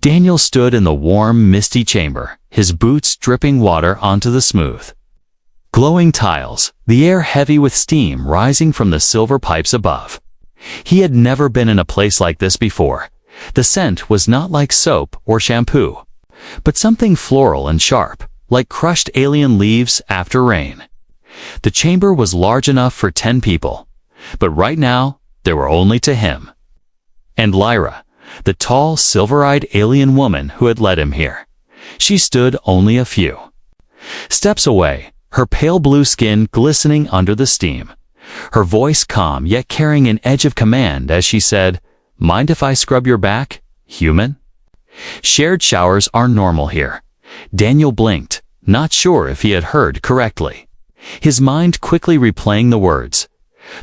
Daniel stood in the warm, misty chamber, his boots dripping water onto the smooth, glowing tiles, the air heavy with steam rising from the silver pipes above. He had never been in a place like this before. The scent was not like soap or shampoo, but something floral and sharp, like crushed alien leaves after rain. The chamber was large enough for 10 people, but right now there were only to him and Lyra, the tall, silver-eyed alien woman who had led him here. She stood only a few steps away, her pale blue skin glistening under the steam, her voice calm yet carrying an edge of command as she said, "Mind if I scrub your back, human?" Shared showers are normal here. Daniel blinked, not sure if he had heard correctly, his mind quickly replaying the words.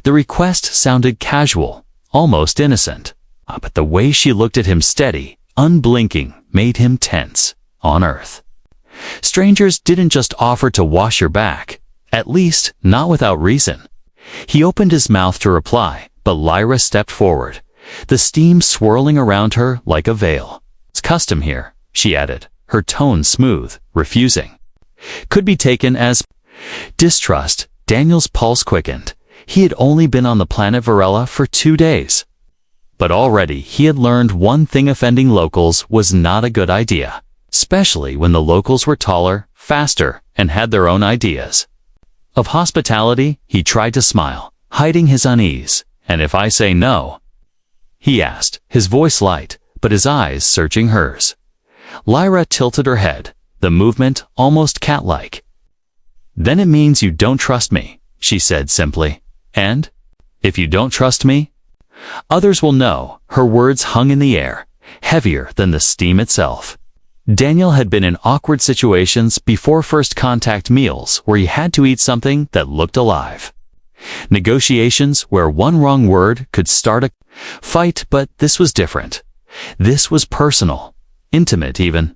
The request sounded casual, almost innocent, but the way she looked at him steady, unblinking, made him tense. On Earth, strangers didn't just offer to wash your back, at least not without reason. He opened his mouth to reply, but Lyra stepped forward, the steam swirling around her like a veil. "It's custom here," she added, her tone smooth, refusing. Could be taken as distrust. Daniel's pulse quickened. He had only been on the planet Varela for 2 days. But already he had learned one thing: offending locals was not a good idea, especially when the locals were taller, faster, and had their own ideas of hospitality. He tried to smile, hiding his unease. "And if I say no?" he asked, his voice light, but his eyes searching hers. Lyra tilted her head, the movement almost cat-like. "Then it means you don't trust me," she said simply. "And if you don't trust me, others will know." Her words hung in the air, heavier than the steam itself. Daniel had been in awkward situations before, first contact meals where he had to eat something that looked alive, negotiations where one wrong word could start a fight, but this was different. This was personal, intimate even.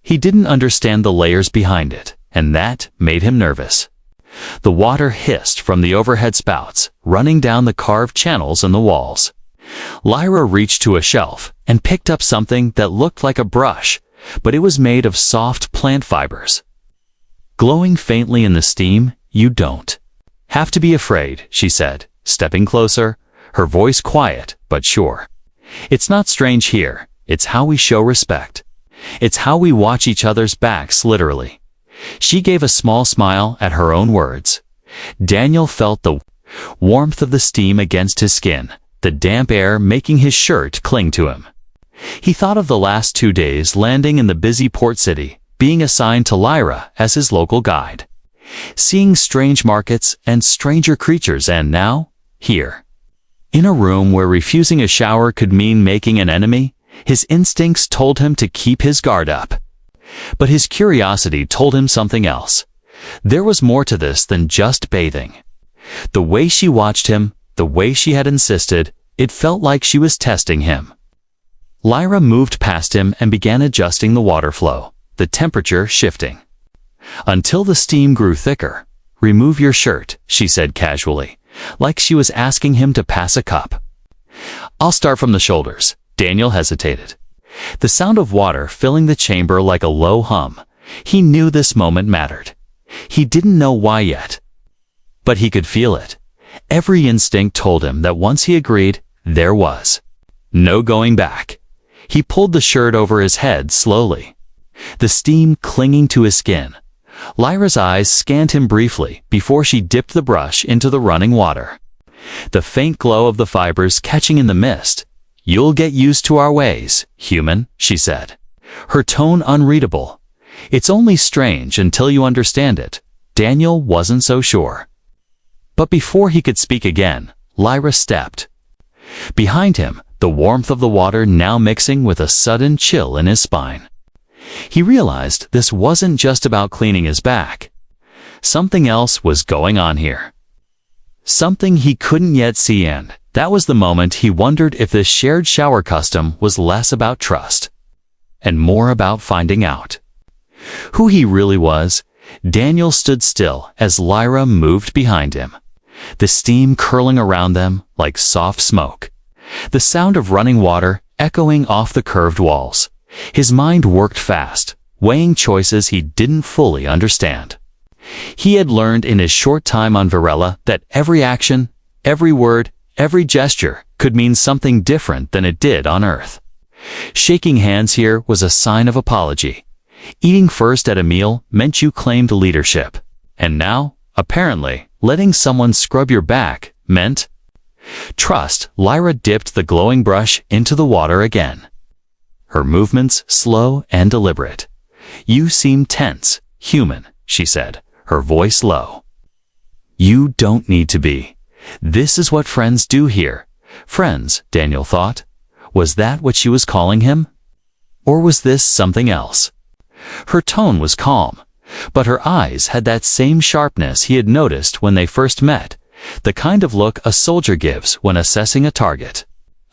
He didn't understand the layers behind it, and that made him nervous. The water hissed from the overhead spouts, running down the carved channels in the walls. Lyra reached to a shelf and picked up something that looked like a brush, but it was made of soft plant fibers, glowing faintly in the steam. "You don't have to be afraid," she said, stepping closer, her voice quiet but sure. "It's not strange here. It's how we show respect. It's how we watch each other's backs, literally." She gave a small smile at her own words. Daniel felt the warmth of the steam against his skin, the damp air making his shirt cling to him. He thought of the last 2 days landing in the busy port city, being assigned to Lyra as his local guide, seeing strange markets and stranger creatures, and now, here, in a room where refusing a shower could mean making an enemy. His instincts told him to keep his guard up, but his curiosity told him something else. There was more to this than just bathing. The way she watched him, the way she had insisted, it felt like she was testing him. Lyra moved past him and began adjusting the water flow, the temperature shifting, until the steam grew thicker. "Remove your shirt," she said casually, like she was asking him to pass a cup. "I'll start from the shoulders." Daniel hesitated, the sound of water filling the chamber like a low hum. He knew this moment mattered. He didn't know why yet, but he could feel it. Every instinct told him that once he agreed, there was no going back. He pulled the shirt over his head slowly, the steam clinging to his skin. Lyra's eyes scanned him briefly before she dipped the brush into the running water, the faint glow of the fibers catching in the mist. "You'll get used to our ways, human," she said, her tone unreadable. "It's only strange until you understand it." Daniel wasn't so sure. But before he could speak again, Lyra stepped behind him, the warmth of the water now mixing with a sudden chill in his spine. He realized this wasn't just about cleaning his back. Something else was going on here, something he couldn't yet see, and that was the moment he wondered if this shared shower custom was less about trust and more about finding out who he really was. Daniel stood still as Lyra moved behind him, the steam curling around them like soft smoke, the sound of running water echoing off the curved walls. His mind worked fast, weighing choices he didn't fully understand. He had learned in his short time on Virella that every action, every word, every gesture could mean something different than it did on Earth. Shaking hands here was a sign of apology. Eating first at a meal meant you claimed leadership. And now, apparently, letting someone scrub your back meant trust. Lyra dipped the glowing brush into the water again. Her movements slow and deliberate. "You seem tense, human," she said, her voice low. "You don't need to be. This is what friends do here." Friends, Daniel thought. Was that what she was calling him? Or was this something else? Her tone was calm, but her eyes had that same sharpness he had noticed when they first met, the kind of look a soldier gives when assessing a target.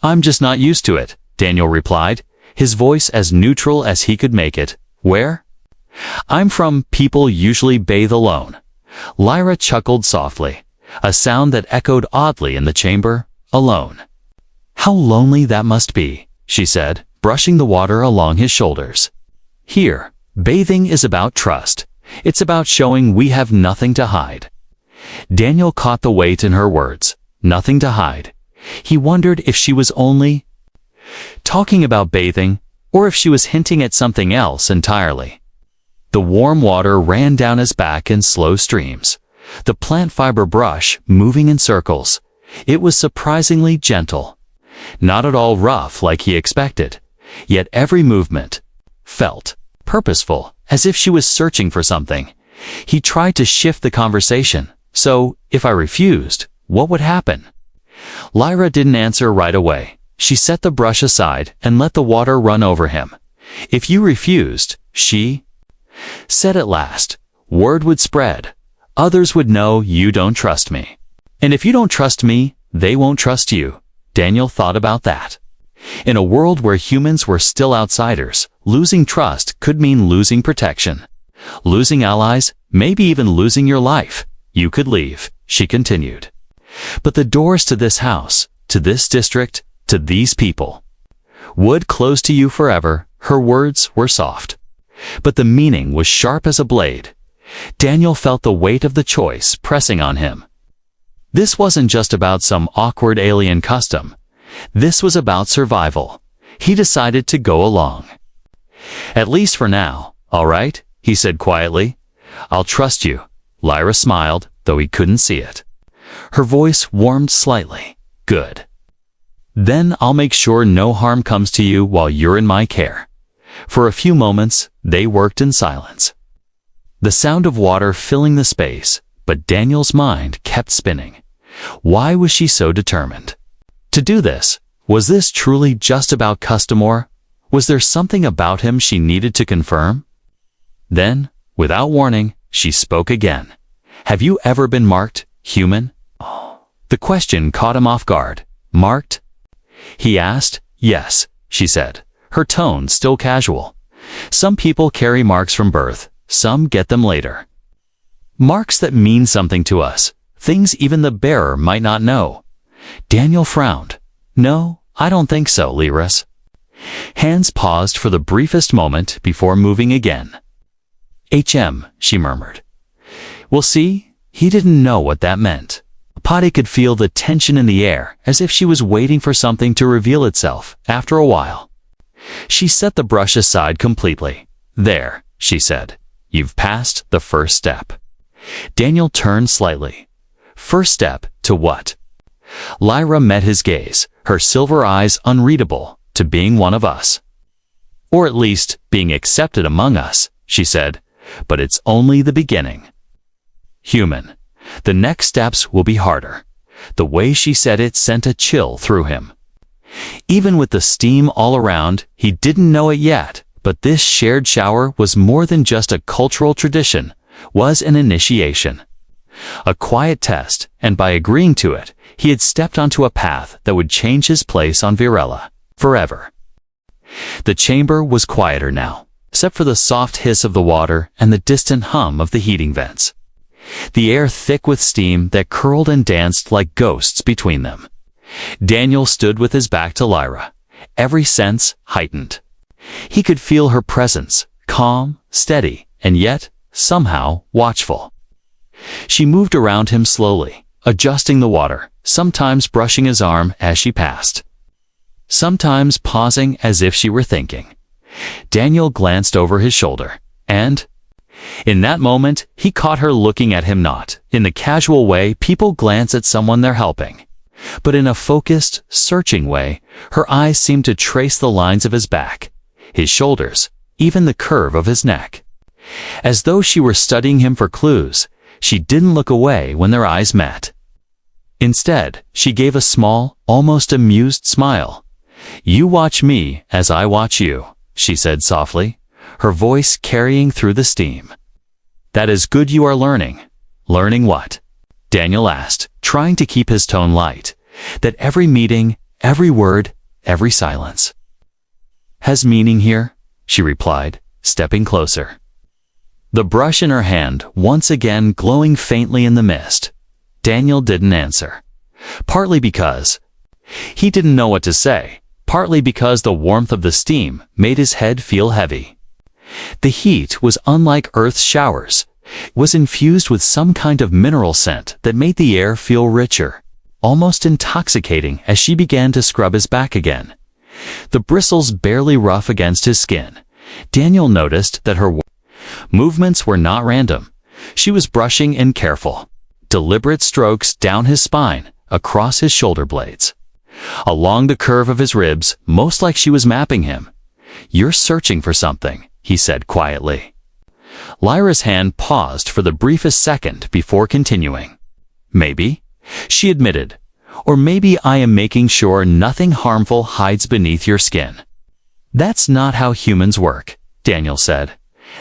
"I'm just not used to it," Daniel replied, his voice as neutral as he could make it. "Where?" "I'm from people usually bathe alone." Lyra chuckled softly, a sound that echoed oddly in the chamber. Alone. "How lonely that must be," she said, brushing the water along his shoulders. "Here, bathing is about trust. It's about showing we have nothing to hide." Daniel caught the weight in her words. Nothing to hide. He wondered if she was only talking about bathing, or if she was hinting at something else entirely. The warm water ran down his back in slow streams, the plant fiber brush moving in circles. It was surprisingly gentle. Not at all rough like he expected, yet every movement felt purposeful, as if she was searching for something. He tried to shift the conversation. "So, if I refused, what would happen?" Lyra didn't answer right away. She set the brush aside and let the water run over him. "If you refused," she said at last, "word would spread. Others would know you don't trust me. And if you don't trust me, they won't trust you." Daniel thought about that. In a world where humans were still outsiders, losing trust could mean losing protection, losing allies, maybe even losing your life. "You could leave," she continued. "But the doors to this house, to this district, to these people, would close to you forever." Her words were soft, but the meaning was sharp as a blade. Daniel felt the weight of the choice pressing on him. This wasn't just about some awkward alien custom. This was about survival. He decided to go along. "At least for now, all right," he said quietly. "I'll trust you." Lyra smiled, though he couldn't see it. Her voice warmed slightly. "Good. Then I'll make sure no harm comes to you while you're in my care." For a few moments, they worked in silence. The sound of water filling the space, but Daniel's mind kept spinning. Why was she so determined to do this? Was this truly just about custom, or was there something about him she needed to confirm? Then, without warning, she spoke again. "Have you ever been marked, human?" The question caught him off guard. "Marked?" he asked. "Yes," she said, her tone still casual. "Some people carry marks from birth, some get them later. Marks that mean something to us, things even the bearer might not know." Daniel frowned. "No, I don't think so, Lyris." Hands paused for the briefest moment before moving again. She murmured. "We'll see." He didn't know what that meant. Patty could feel the tension in the air, as if she was waiting for something to reveal itself after a while. She set the brush aside completely. "There," she said. "You've passed the first step." Daniel turned slightly. "First step to what?" Lyra met his gaze, her silver eyes unreadable. "To being one of us. Or at least, being accepted among us," she said. "But it's only the beginning." Human. The next steps will be harder. The way she said it sent a chill through him. Even with the steam all around, he didn't know it yet, but this shared shower was more than just a cultural tradition, was an initiation. A quiet test, and by agreeing to it, he had stepped onto a path that would change his place on Virella, forever. The chamber was quieter now, except for the soft hiss of the water and the distant hum of the heating vents. The air thick with steam that curled and danced like ghosts between them. Daniel stood with his back to Lyra, every sense heightened. He could feel her presence, calm, steady, and yet, somehow, watchful. She moved around him slowly, adjusting the water, sometimes brushing his arm as she passed, sometimes pausing as if she were thinking. Daniel glanced over his shoulder, and in that moment, he caught her looking at him not in the casual way people glance at someone they're helping, but in a focused, searching way. Her eyes seemed to trace the lines of his back, his shoulders, even the curve of his neck. As though she were studying him for clues, she didn't look away when their eyes met. Instead, she gave a small, almost amused smile. "You watch me as I watch you," she said softly, her voice carrying through the steam. "That is good. You are learning." "Learning what?" Daniel asked, trying to keep his tone light, that every meeting, every word, every silence has meaning here, she replied, stepping closer. The brush in her hand once again glowing faintly in the mist. Daniel didn't answer, partly because he didn't know what to say, partly because the warmth of the steam made his head feel heavy. The heat was unlike Earth's showers. It was infused with some kind of mineral scent that made the air feel richer, almost intoxicating. As she began to scrub his back again, the bristles barely rough against his skin, Daniel noticed that her movements were not random. She was brushing in careful, deliberate strokes down his spine, across his shoulder blades, along the curve of his ribs, most like she was mapping him. "You're searching for something," he said quietly. Lyra's hand paused for the briefest second before continuing. "Maybe," she admitted, "or maybe I am making sure nothing harmful hides beneath your skin." "That's not how humans work," Daniel said.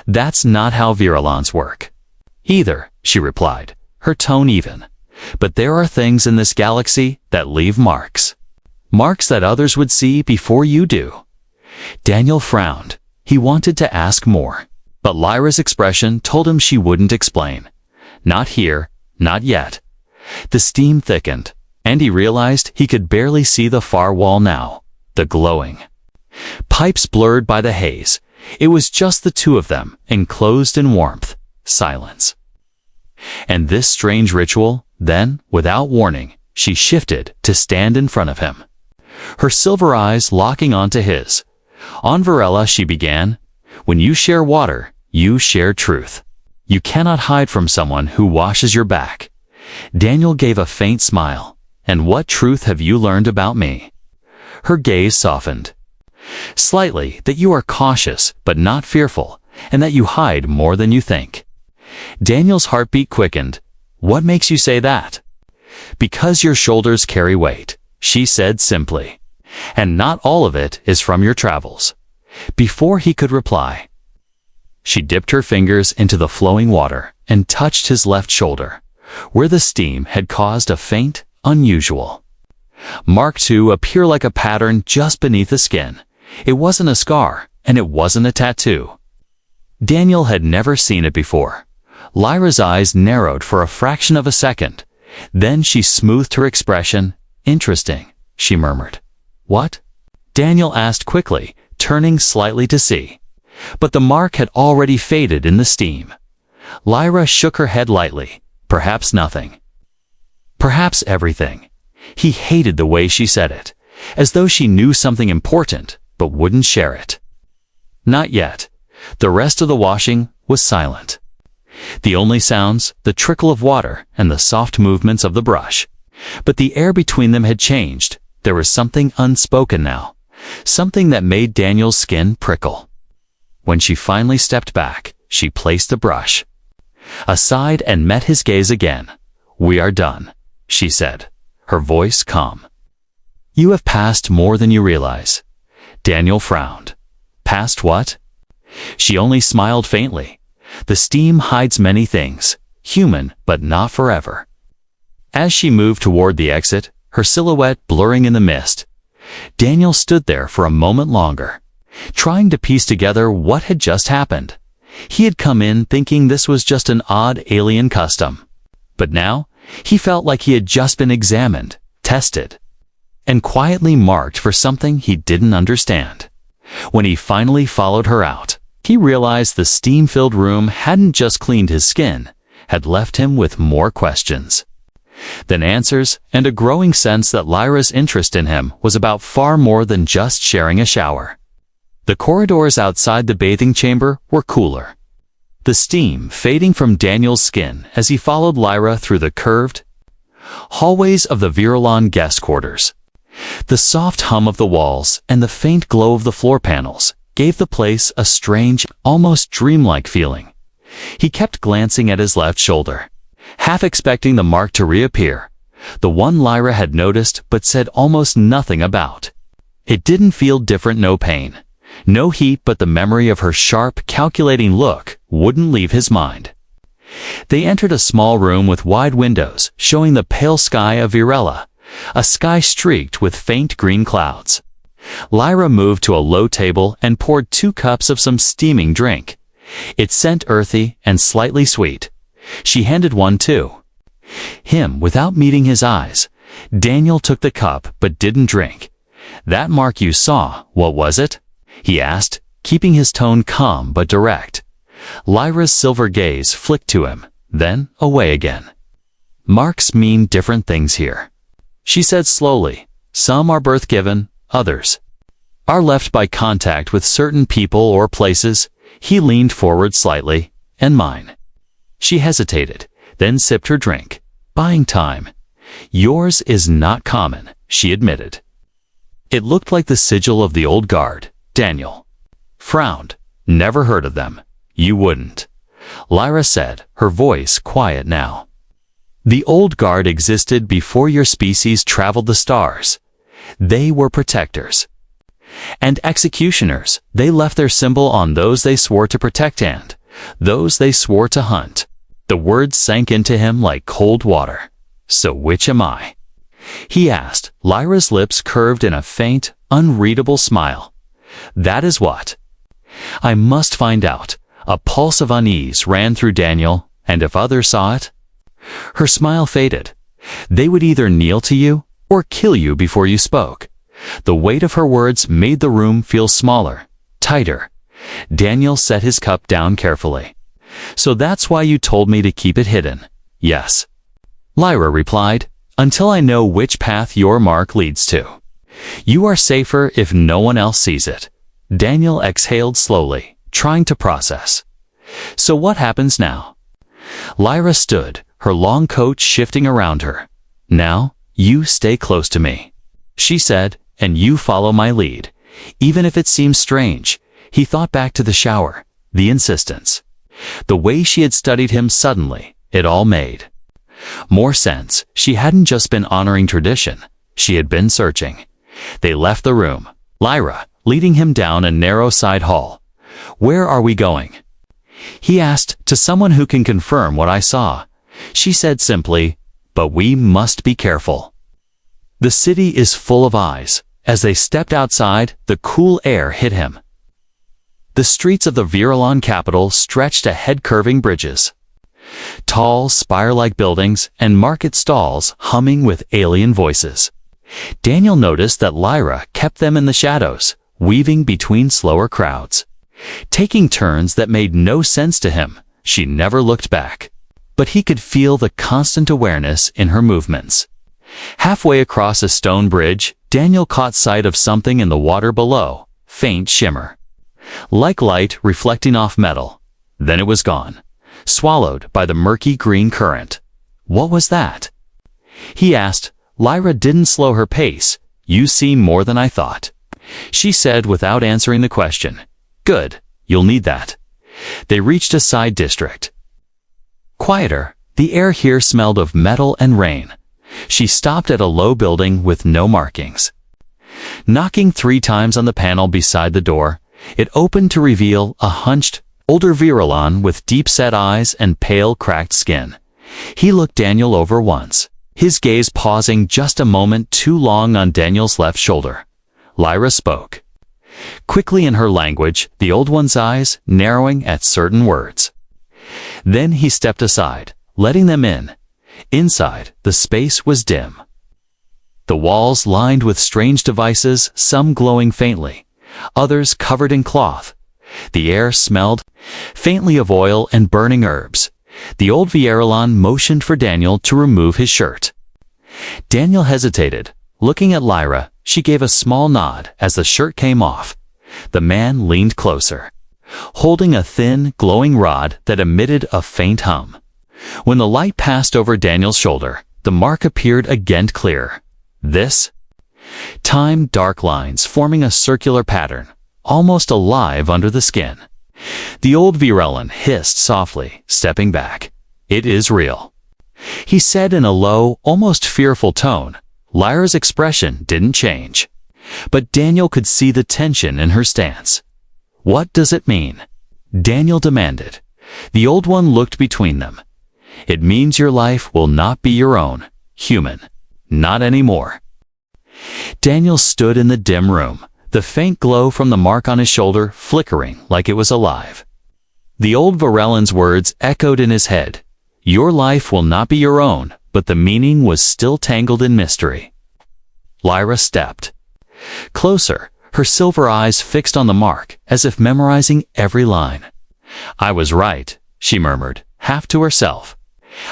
"That's not how virulons work." "Either," she replied, her tone even. "But there are things in this galaxy that leave marks. Marks that others would see before you do." Daniel frowned. He wanted to ask more, but Lyra's expression told him she wouldn't explain. Not here, not yet. The steam thickened, and he realized he could barely see the far wall now, the glowing pipes blurred by the haze. It was just the two of them, enclosed in warmth, silence. And this strange ritual, then, without warning, she shifted to stand in front of him, her silver eyes locking onto his. "On Varela," she began, "when you share water, you share truth. You cannot hide from someone who washes your back." Daniel gave a faint smile. "And what truth have you learned about me?" Her gaze softened. "Slightly, that you are cautious but not fearful, and that you hide more than you think." Daniel's heartbeat quickened. "What makes you say that?" "Because your shoulders carry weight," she said simply. "And not all of it is from your travels." Before he could reply, she dipped her fingers into the flowing water and touched his left shoulder, where the steam had caused a faint, unusual mark to appear like a pattern just beneath the skin. It wasn't a scar, and it wasn't a tattoo. Daniel had never seen it before. Lyra's eyes narrowed for a fraction of a second. Then she smoothed her expression. "Interesting," she murmured. "What?" Daniel asked quickly, turning slightly to see. But the mark had already faded in the steam. Lyra shook her head lightly. "Perhaps nothing. Perhaps everything." He hated the way she said it, as though she knew something important, but wouldn't share it. Not yet. The rest of the washing was silent. The only sounds, the trickle of water and the soft movements of the brush. But the air between them had changed. There was something unspoken now, something that made Daniel's skin prickle. When she finally stepped back, she placed the brush aside and met his gaze again. "We are done," she said, her voice calm. "You have passed more than you realize." Daniel frowned. "Past what?" She only smiled faintly. "The steam hides many things, human but not forever." As she moved toward the exit, her silhouette blurring in the mist, Daniel stood there for a moment longer, trying to piece together what had just happened. He had come in thinking this was just an odd alien custom. But now, he felt like he had just been examined, tested, and quietly marked for something he didn't understand. When he finally followed her out, he realized the steam-filled room hadn't just cleaned his skin, had left him with more questions than answers, and a growing sense that Lyra's interest in him was about far more than just sharing a shower. The corridors outside the bathing chamber were cooler, the steam fading from Daniel's skin as he followed Lyra through the curved hallways of the Virulon guest quarters. The soft hum of the walls and the faint glow of the floor panels gave the place a strange, almost dreamlike feeling. He kept glancing at his left shoulder, half expecting the mark to reappear, the one Lyra had noticed but said almost nothing about. It didn't feel different, no pain, no heat, but the memory of her sharp, calculating look wouldn't leave his mind. They entered a small room with wide windows showing the pale sky of Virella, a sky streaked with faint green clouds. Lyra moved to a low table and poured 2 cups of some steaming drink. It scent earthy and slightly sweet. She handed one to him without meeting his eyes. Daniel took the cup but didn't drink. "That mark you saw, what was it?" he asked, keeping his tone calm but direct. Lyra's silver gaze flicked to him, then away again. "Marks mean different things here," she said slowly. "Some are birth-given, others are left by contact with certain people or places." He leaned forward slightly. "And mine?" She hesitated, then sipped her drink, buying time. "Yours is not common," she admitted. "It looked like the sigil of the old guard." Daniel frowned. "Never heard of them." "You wouldn't," Lyra said, her voice quiet now. "The old guard existed before your species traveled the stars. They were protectors and executioners. They left their symbol on those they swore to protect and those they swore to hunt." The words sank into him like cold water. "So which am I?" he asked. Lyra's lips curved in a faint, unreadable smile. "That is what I must find out." A pulse of unease ran through Daniel. "And if others saw it?" Her smile faded. "They would either kneel to you or kill you before you spoke." The weight of her words made the room feel smaller, tighter. Daniel set his cup down carefully. "So that's why you told me to keep it hidden?" "Yes," Lyra replied, "until I know which path your mark leads to. You are safer if no one else sees it." Daniel exhaled slowly, trying to process. "So what happens now?" Lyra stood, her long coat shifting around her. "Now, you stay close to me," she said, "and you follow my lead, even if it seems strange." He thought back to the shower, the insistence, the way she had studied him. Suddenly, it all made more sense. She hadn't just been honoring tradition, she had been searching. They left the room, Lyra leading him down a narrow side hall. "Where are we going?" he asked. "To someone who can confirm what I saw," she said simply, "but we must be careful. The city is full of eyes." As they stepped outside, the cool air hit him. The streets of the Virulon capital stretched ahead, curving bridges, tall, spire-like buildings, and market stalls humming with alien voices. Daniel noticed that Lyra kept them in the shadows, weaving between slower crowds, taking turns that made no sense to him. She never looked back, but he could feel the constant awareness in her movements. Halfway across a stone bridge, Daniel caught sight of something in the water below, faint shimmer, like light reflecting off metal. Then it was gone, swallowed by the murky green current. "What was that?" he asked. Lyra didn't slow her pace. "You see more than I thought," she said without answering the question. "Good, you'll need that." They reached a side district. Quieter, the air here smelled of metal and rain. She stopped at a low building with no markings. Knocking 3 times on the panel beside the door, it opened to reveal a hunched, older Virulon with deep-set eyes and pale, cracked skin. He looked Daniel over once, his gaze pausing just a moment too long on Daniel's left shoulder. Lyra spoke quickly in her language, the old one's eyes narrowing at certain words. Then he stepped aside, letting them in. Inside, the space was dim. The walls lined with strange devices, some glowing faintly, others covered in cloth. The air smelled faintly of oil and burning herbs. The old Vierelon motioned for Daniel to remove his shirt. Daniel hesitated. Looking at Lyra, she gave a small nod as the shirt came off. The man leaned closer, holding a thin, glowing rod that emitted a faint hum. When the light passed over Daniel's shoulder, the mark appeared again clear. This time, dark lines forming a circular pattern, almost alive under the skin. The old Vierelon hissed softly, stepping back. "It is real," he said in a low, almost fearful tone. Lyra's expression didn't change, but Daniel could see the tension in her stance. "What does it mean?" Daniel demanded. The old one looked between them. "It means your life will not be your own, human. Not anymore." Daniel stood in the dim room, the faint glow from the mark on his shoulder flickering like it was alive. The old Vierelon's words echoed in his head. Your life will not be your own, but the meaning was still tangled in mystery. Lyra stepped closer, her silver eyes fixed on the mark, as if memorizing every line. "I was right," she murmured, half to herself.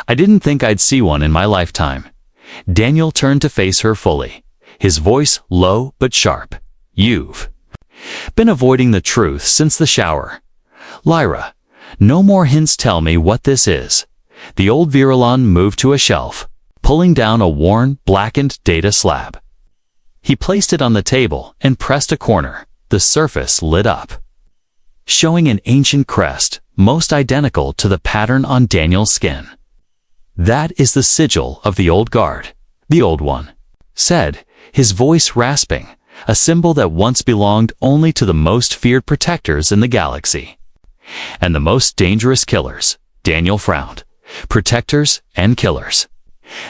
"I didn't think I'd see one in my lifetime." Daniel turned to face her fully, his voice low but sharp. "You've been avoiding the truth since the shower. Lyra, no more hints. Tell me what this is." The old Vierelon moved to a shelf, pulling down a worn, blackened data slab. He placed it on the table and pressed a corner. The surface lit up, showing an ancient crest, most identical to the pattern on Daniel's skin. "That is the sigil of the old guard," the old one said, his voice rasping, "a symbol that once belonged only to the most feared protectors in the galaxy. And the most dangerous killers." Daniel frowned. "Protectors and killers.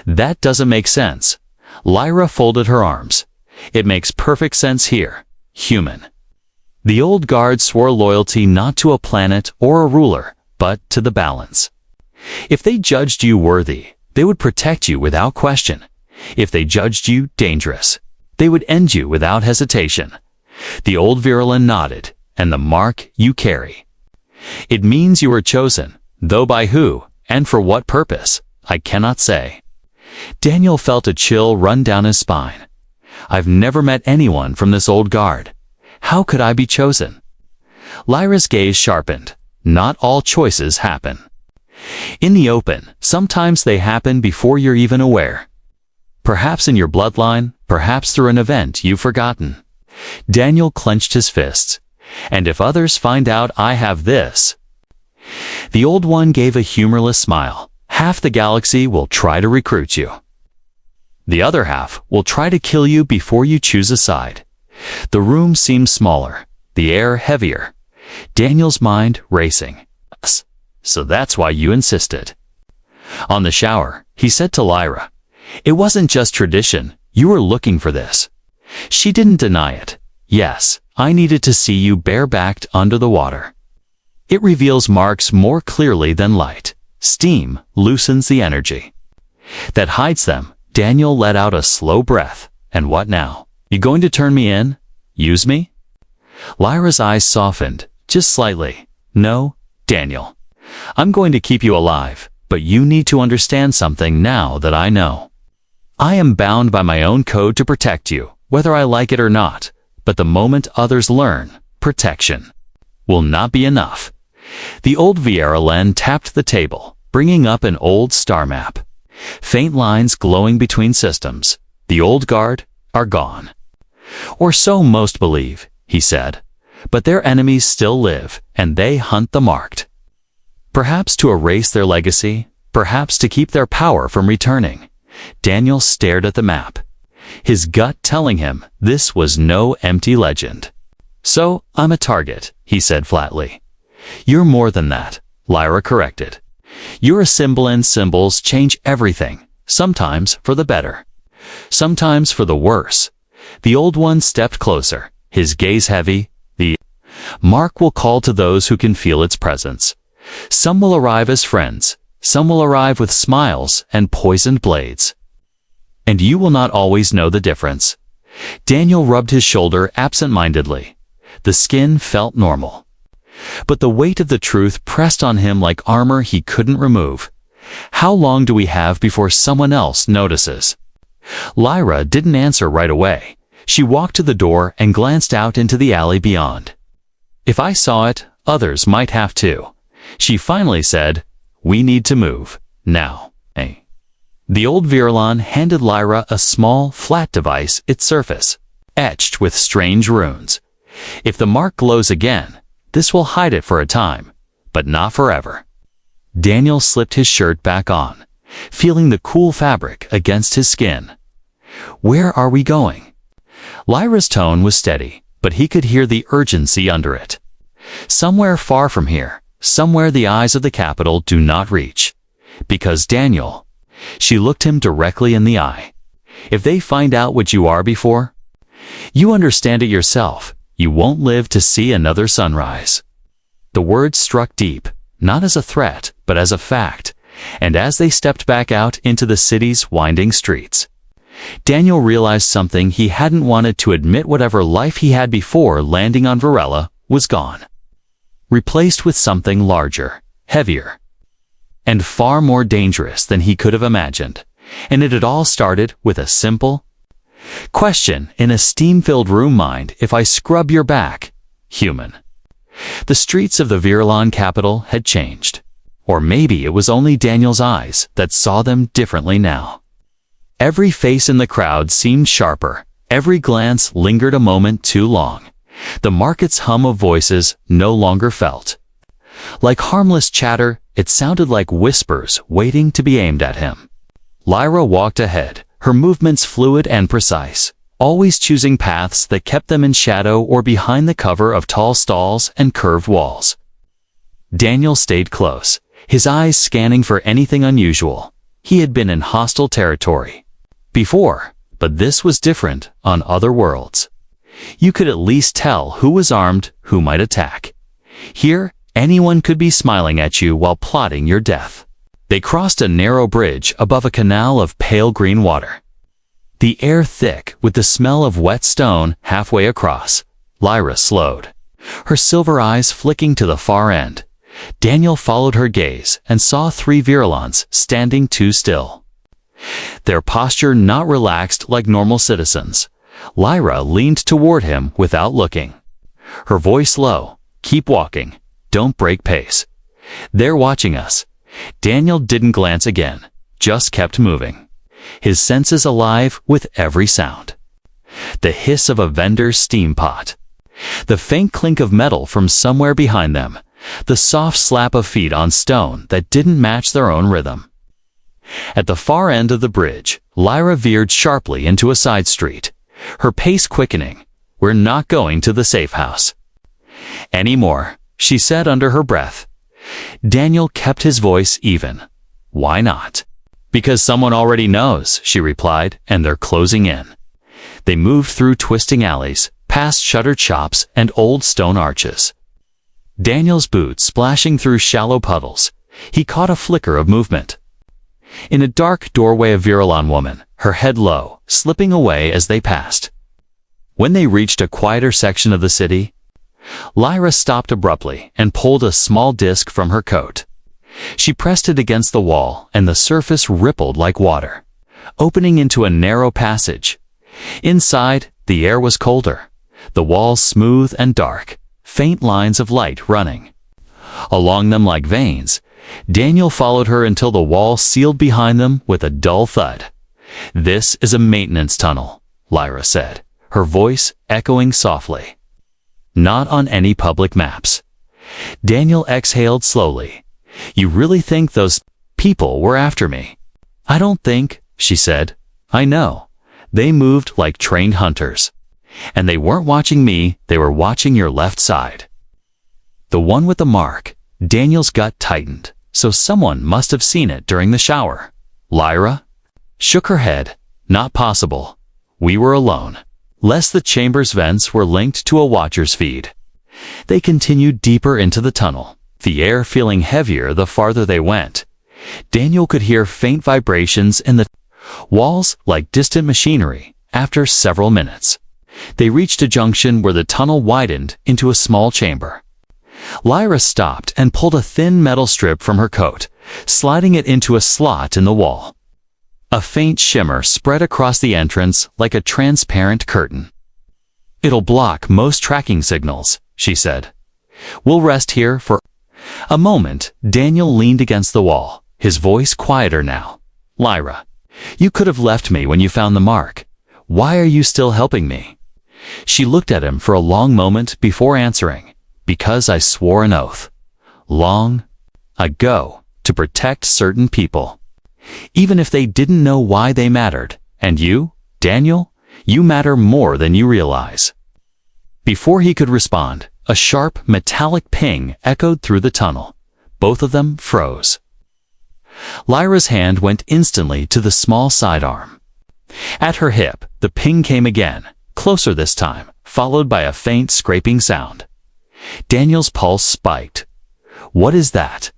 That doesn't make sense." Lyra folded her arms. "It makes perfect sense here. Human." The old guard swore loyalty not to a planet or a ruler, but to the balance. If they judged you worthy, they would protect you without question. If they judged you dangerous, they would end you without hesitation. The old Vierelon nodded. "And the mark you carry. It means you were chosen, though by who, and for what purpose, I cannot say." Daniel felt a chill run down his spine. "I've never met anyone from this old guard. How could I be chosen?" Lyra's gaze sharpened. "Not all choices happen in the open. Sometimes they happen before you're even aware. Perhaps in your bloodline, perhaps through an event you've forgotten." Daniel clenched his fists. "And if others find out I have this?" The old one gave a humorless smile. "Half the galaxy will try to recruit you. The other half will try to kill you before you choose a side." The room seemed smaller, the air heavier. Daniel's mind racing. "So that's why you insisted." On the shower, he said to Lyra, "It wasn't just tradition. You were looking for this." She didn't deny it. "Yes, I needed to see you bare-backed under the water. It reveals marks more clearly than light. Steam loosens the energy that hides them." Daniel let out a slow breath. "And what now? You going to turn me in? Use me?" Lyra's eyes softened, just slightly. "No, Daniel. I'm going to keep you alive, but you need to understand something now that I know. I am bound by my own code to protect you, whether I like it or not. But the moment others learn, protection will not be enough." The old Vierelon tapped the table, bringing up an old star map. Faint lines glowing between systems. "The old guard are gone. Or so most believe," he said. "But their enemies still live, and they hunt the marked. Perhaps to erase their legacy, perhaps to keep their power from returning." Daniel stared at the map, his gut telling him this was no empty legend. "So, I'm a target," he said flatly. "You're more than that," Lyra corrected. "You're a symbol, and symbols change everything, sometimes for the better, sometimes for the worse." The old one stepped closer, his gaze heavy. "The mark will call to those who can feel its presence. Some will arrive as friends, some will arrive with smiles and poisoned blades. And you will not always know the difference." Daniel rubbed his shoulder absent-mindedly. The skin felt normal. But the weight of the truth pressed on him like armor he couldn't remove. How long do we have before someone else notices? Lyra didn't answer right away. She walked to the door and glanced out into the alley beyond. If I saw it, others might have too. She finally said, "We need to move. Now." The old Virulon handed Lyra a small, flat device, its surface etched with strange runes. If the mark glows again, this will hide it for a time, but not forever. Daniel slipped his shirt back on, feeling the cool fabric against his skin. Where are we going? Lyra's tone was steady, but he could hear the urgency under it. Somewhere far from here, somewhere the eyes of the capital do not reach. Because Daniel, she looked him directly in the eye. If they find out what you are before, you understand it yourself, you won't live to see another sunrise. The words struck deep, not as a threat, but as a fact, and as they stepped back out into the city's winding streets, Daniel realized something he hadn't wanted to admit. Whatever life he had before landing on Varela was gone. Replaced with something larger, heavier, and far more dangerous than he could have imagined. And it had all started with a simple question in a steam-filled room. Mind if I scrub your back, human? The streets of the Virulon capital had changed. Or maybe it was only Daniel's eyes that saw them differently now. Every face in the crowd seemed sharper. Every glance lingered a moment too long. The market's hum of voices no longer felt like harmless chatter. It sounded like whispers waiting to be aimed at him. Lyra walked ahead, her movements fluid and precise, always choosing paths that kept them in shadow or behind the cover of tall stalls and curved walls. Daniel stayed close, his eyes scanning for anything unusual. He had been in hostile territory before, but this was different. On other worlds, you could at least tell who was armed, who might attack. Here, anyone could be smiling at you while plotting your death. They crossed a narrow bridge above a canal of pale green water, the air thick with the smell of wet stone. Halfway across, Lyra slowed, her silver eyes flicking to the far end. Daniel followed her gaze and saw 3 Virulons standing too still, their posture not relaxed like normal citizens. Lyra leaned toward him without looking, her voice low. "Keep walking. Don't break pace. They're watching us." Daniel didn't glance again, just kept moving, his senses alive with every sound. The hiss of a vendor's steam pot, the faint clink of metal from somewhere behind them, the soft slap of feet on stone that didn't match their own rhythm. At the far end of the bridge, Lyra veered sharply into a side street, her pace quickening. "We're not going to the safe house anymore," she said under her breath. Daniel kept his voice even. "Why not?" "Because someone already knows," she replied, "and they're closing in." They moved through twisting alleys, past shuttered shops and old stone arches. Daniel's boots splashing through shallow puddles. He caught a flicker of movement in a dark doorway. A Virulon woman, her head low, slipping away as they passed. When they reached a quieter section of the city, Lyra stopped abruptly and pulled a small disc from her coat. She pressed it against the wall, and the surface rippled like water, opening into a narrow passage. Inside, the air was colder, the walls smooth and dark, faint lines of light running along them like veins. Daniel followed her until the wall sealed behind them with a dull thud. "This is a maintenance tunnel," Lyra said, her voice echoing softly. "Not on any public maps." Daniel exhaled slowly. "You really think those people were after me?" "I don't think," she said. "I know. They moved like trained hunters. And they weren't watching me, they were watching your left side." The one with the mark. Daniel's gut tightened. So someone must have seen it during the shower. Lyra shook her head. "Not possible. We were alone." Lest the chamber's vents were linked to a watcher's feed. They continued deeper into the tunnel, the air feeling heavier the farther they went. Daniel could hear faint vibrations in the walls like distant machinery. After several minutes, They reached a junction where the tunnel widened into a small chamber. Lyra stopped and pulled a thin metal strip from her coat, sliding it into a slot in the wall. A faint shimmer spread across the entrance like a transparent curtain. "It'll block most tracking signals," she said. "We'll rest here for—" A moment, Daniel leaned against the wall, his voice quieter now. "Lyra, you could have left me when you found the mark. Why are you still helping me?" She looked at him for a long moment before answering. "Because I swore an oath. Long ago, to protect certain people. Even if they didn't know why they mattered. And you, Daniel, you matter more than you realize." Before he could respond, a sharp, metallic ping echoed through the tunnel. Both of them froze. Lyra's hand went instantly to the small sidearm. At her hip, the ping came again, closer this time, followed by a faint scraping sound. Daniel's pulse spiked. "What is that?"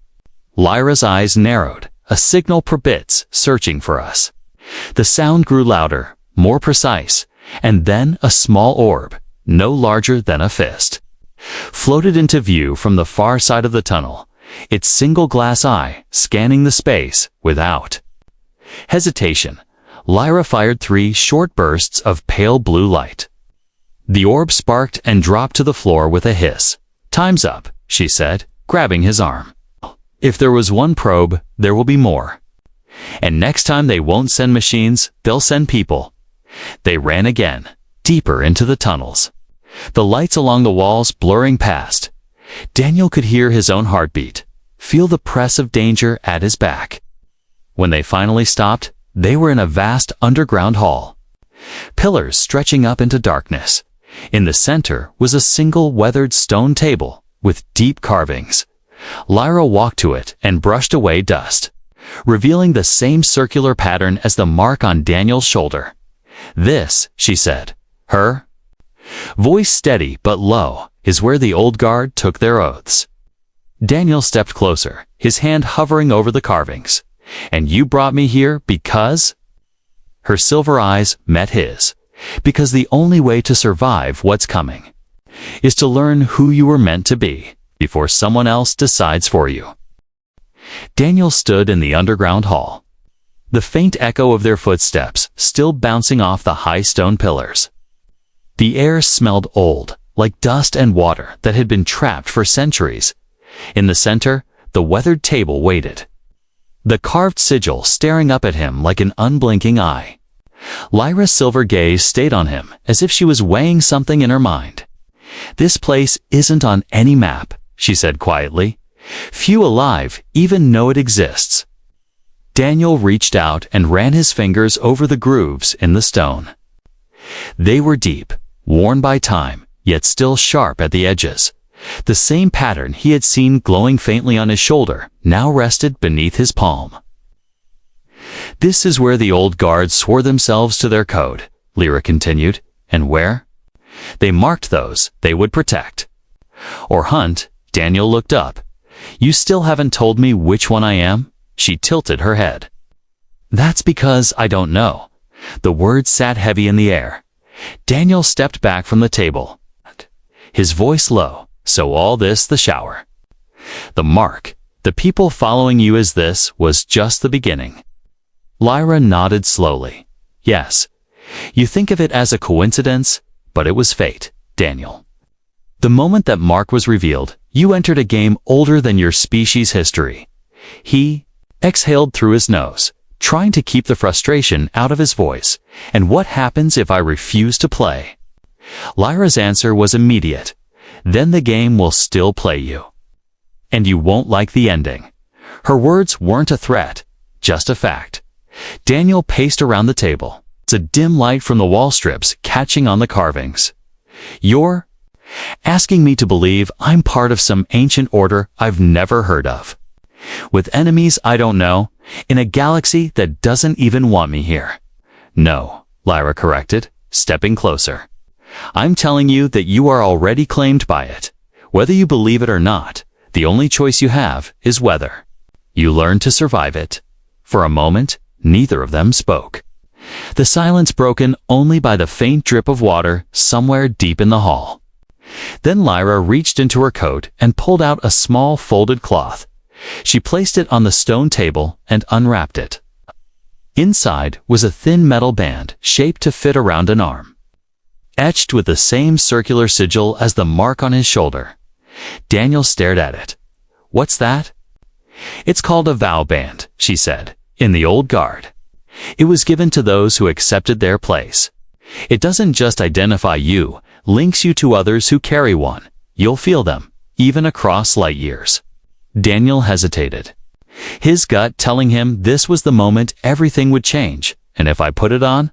Lyra's eyes narrowed. "A signal for bits, searching for us." The sound grew louder, more precise, and then a small orb, no larger than a fist, floated into view from the far side of the tunnel, its single glass eye scanning the space without hesitation. Lyra fired 3 short bursts of pale blue light. The orb sparked and dropped to the floor with a hiss. "Time's up," she said, grabbing his arm. "If there was one probe, there will be more. And next time they won't send machines, they'll send people." They ran again, deeper into the tunnels, the lights along the walls blurring past. Daniel could hear his own heartbeat, feel the press of danger at his back. When they finally stopped, they were in a vast underground hall. Pillars stretching up into darkness. In the center was a single weathered stone table with deep carvings. Lyra walked to it and brushed away dust, revealing the same circular pattern as the mark on Daniel's shoulder. "This," she said, "her voice steady but low, is where the old guard took their oaths." Daniel stepped closer, his hand hovering over the carvings. "And you brought me here because—" Her silver eyes met his. "Because the only way to survive what's coming is to learn who you were meant to be before someone else decides for you." Daniel stood in the underground hall, the faint echo of their footsteps still bouncing off the high stone pillars. The air smelled old, like dust and water that had been trapped for centuries. In the center, the weathered table waited, the carved sigil staring up at him like an unblinking eye. Lyra's silver gaze stayed on him as if she was weighing something in her mind. "This place isn't on any map," she said quietly. "Few alive even know it exists." Daniel reached out and ran his fingers over the grooves in the stone. They were deep, worn by time, yet still sharp at the edges. The same pattern he had seen glowing faintly on his shoulder now rested beneath his palm. "This is where the old guards swore themselves to their code," Lyra continued. "And where they marked those they would protect or hunt." Daniel looked up. "You still haven't told me which one I am?" She tilted her head. "That's because I don't know." The words sat heavy in the air. Daniel stepped back from the table, his voice low. "So all this, the shower, the mark, the people following you, as this was just the beginning?" Lyra nodded slowly. "Yes. You think of it as a coincidence, but it was fate, Daniel. The moment that mark was revealed, you entered a game older than your species' history." He exhaled through his nose, trying to keep the frustration out of his voice. "And what happens if I refuse to play?" Lyra's answer was immediate. "Then the game will still play you. And you won't like the ending." Her words weren't a threat, just a fact. Daniel paced around the table, a dim light from the wall strips catching on the carvings. "You're asking me to believe I'm part of some ancient order I've never heard of, with enemies I don't know, in a galaxy that doesn't even want me here." "No," Lyra corrected, stepping closer. "I'm telling you that you are already claimed by it. Whether you believe it or not, the only choice you have is whether you learn to survive it." For a moment, neither of them spoke. The silence broken only by the faint drip of water somewhere deep in the hall. Then Lyra reached into her coat and pulled out a small folded cloth. She placed it on the stone table and unwrapped it. Inside was a thin metal band shaped to fit around an arm, etched with the same circular sigil as the mark on his shoulder. Daniel stared at it. "What's that?" "It's called a vow band," she said, "in the old guard. It was given to those who accepted their place. It doesn't just identify you, links you to others who carry one. You'll feel them, even across light years." Daniel hesitated, his gut telling him this was the moment everything would change. "And if I put it on?"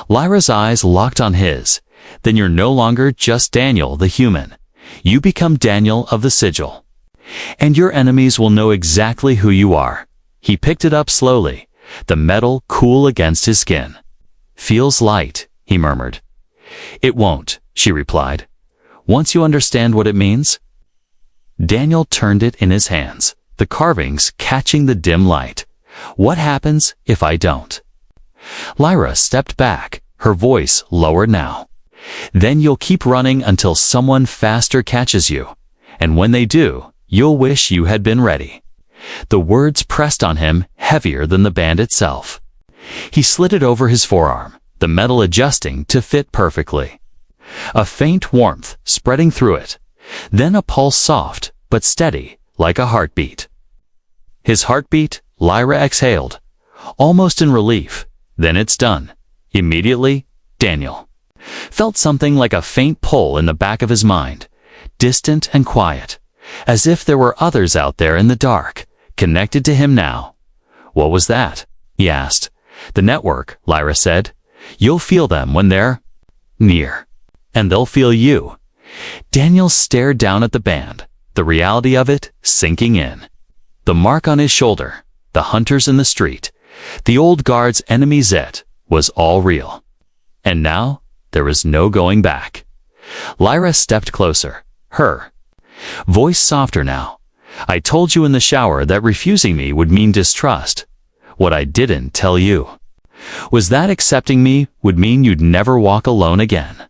Lyra's eyes locked on his. "Then you're no longer just Daniel the human. You become Daniel of the sigil. And your enemies will know exactly who you are." He picked it up slowly, the metal cool against his skin. "Feels light," he murmured. "It won't," she replied. "Once you understand what it means." Daniel turned it in his hands, the carvings catching the dim light. "What happens if I don't?" Lyra stepped back, her voice lower now. "Then you'll keep running until someone faster catches you. And when they do, you'll wish you had been ready." The words pressed on him heavier than the band itself. He slid it over his forearm, the metal adjusting to fit perfectly. A faint warmth spreading through it, then a pulse soft but steady, like a heartbeat. His heartbeat, Lyra exhaled, almost in relief. "Then it's done." Immediately, Daniel felt something like a faint pull in the back of his mind, distant and quiet, as if there were others out there in the dark, connected to him now. "What was that?" he asked. "The network," Lyra said. "You'll feel them when they're near, and they'll feel you." Daniel stared down at the band, the reality of it sinking in. The mark on his shoulder, the hunters in the street, the old guard's enemy Zet, was all real. And now, there was no going back. Lyra stepped closer, her voice softer now. "I told you in the shower that refusing me would mean distrust. What I didn't tell you was that accepting me would mean you'd never walk alone again."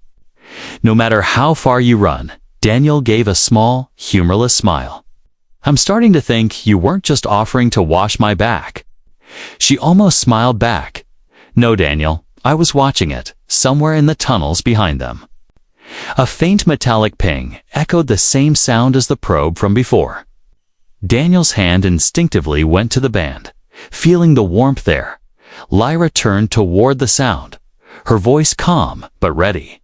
No matter how far you run, Daniel gave a small, humorless smile. "I'm starting to think you weren't just offering to wash my back." She almost smiled back. "No, Daniel, I was watching it, somewhere in the tunnels behind them." A faint metallic ping echoed the same sound as the probe from before. Daniel's hand instinctively went to the band, feeling the warmth there. Lyra turned toward the sound, her voice calm but ready.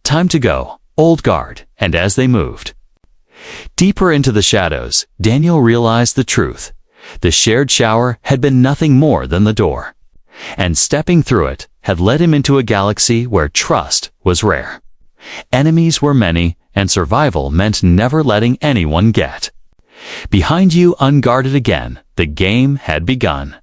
"Time to go, old guard." And as they moved deeper into the shadows, Daniel realized the truth. The shared shower had been nothing more than the door, and stepping through it had led him into a galaxy where trust was rare. Enemies were many, and survival meant never letting anyone get behind you unguarded again. The game had begun.